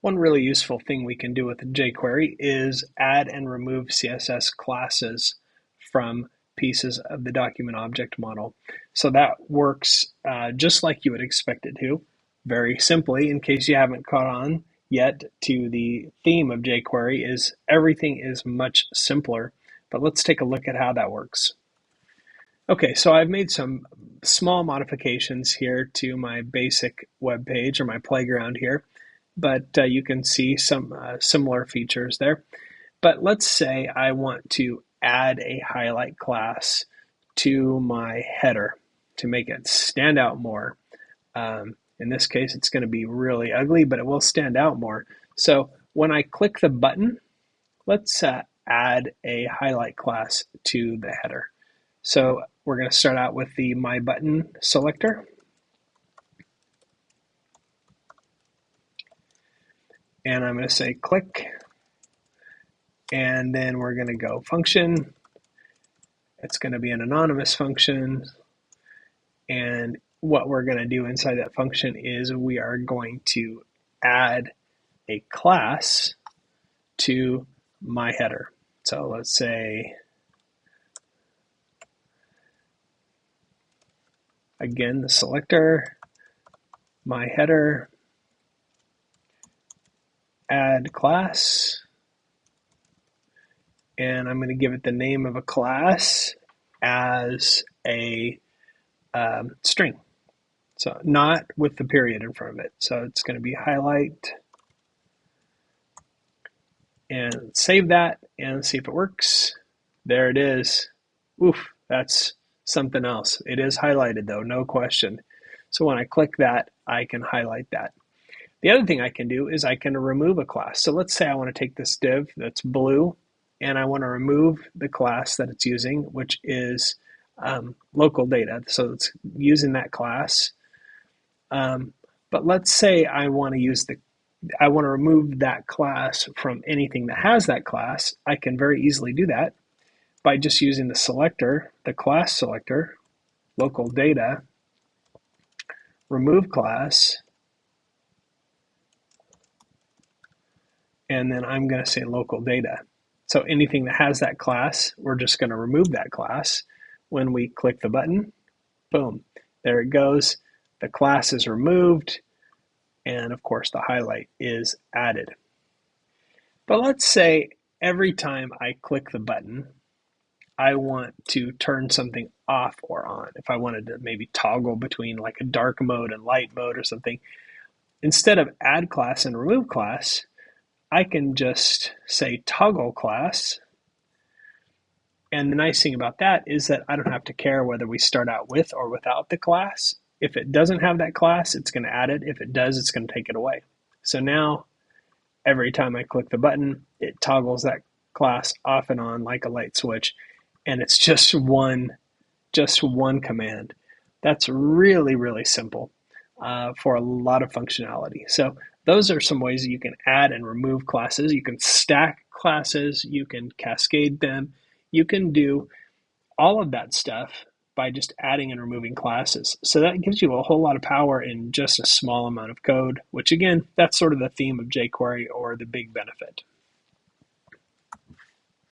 One really useful thing we can do with jQuery is add and remove CSS classes from pieces of the document object model. So that works just like you would expect it to. Very simply, in case you haven't caught on yet to the theme of jQuery, is everything is much simpler. But let's take a look at how that works. Okay, so I've made some small modifications here to my basic web page or my playground here, but you can see some similar features there. But let's say I want to add a highlight class to my header to make it stand out more. In this case, it's going to be really ugly, but it will stand out more. So when I click the button, let's add a highlight class to the header. So we're going to start out with the My Button selector. And I'm going to say click. And then we're going to go function. It's going to be an anonymous function. And what we're going to do inside that function is we are going to add a class to my header. So let's say, again, the selector, my header, add class, and I'm going to give it the name of a class as a string. So not with the period in front of it. So it's going to be highlight, and save that and see if it works. There it is. Oof, that's something else. It is highlighted though, no question. So when I click that, I can highlight that. The other thing I can do is I can remove a class. So let's say I want to take this div that's blue and I want to remove the class that it's using, which is local data. So it's using that class. But let's say I want to remove that class from anything that has that class. I can very easily do that by just using the selector, the class selector, local data, remove class, and then I'm going to say local data. So anything that has that class, we're just going to remove that class. When we click the button, boom, there it goes. The class is removed, and of course the highlight is added. But let's say every time I click the button, I want to turn something off or on. If I wanted to maybe toggle between like a dark mode and light mode or something, instead of add class and remove class, I can just say toggle class. And the nice thing about that is that I don't have to care whether we start out with or without the class. If it doesn't have that class, it's going to add it. If it does, it's going to take it away. So now, every time I click the button, it toggles that class off and on like a light switch. And it's just one command. That's really, really simple for a lot of functionality. So those are some ways that you can add and remove classes. You can stack classes. You can cascade them. You can do all of that stuff by just adding and removing classes. So that gives you a whole lot of power in just a small amount of code, which again, that's sort of the theme of jQuery or the big benefit.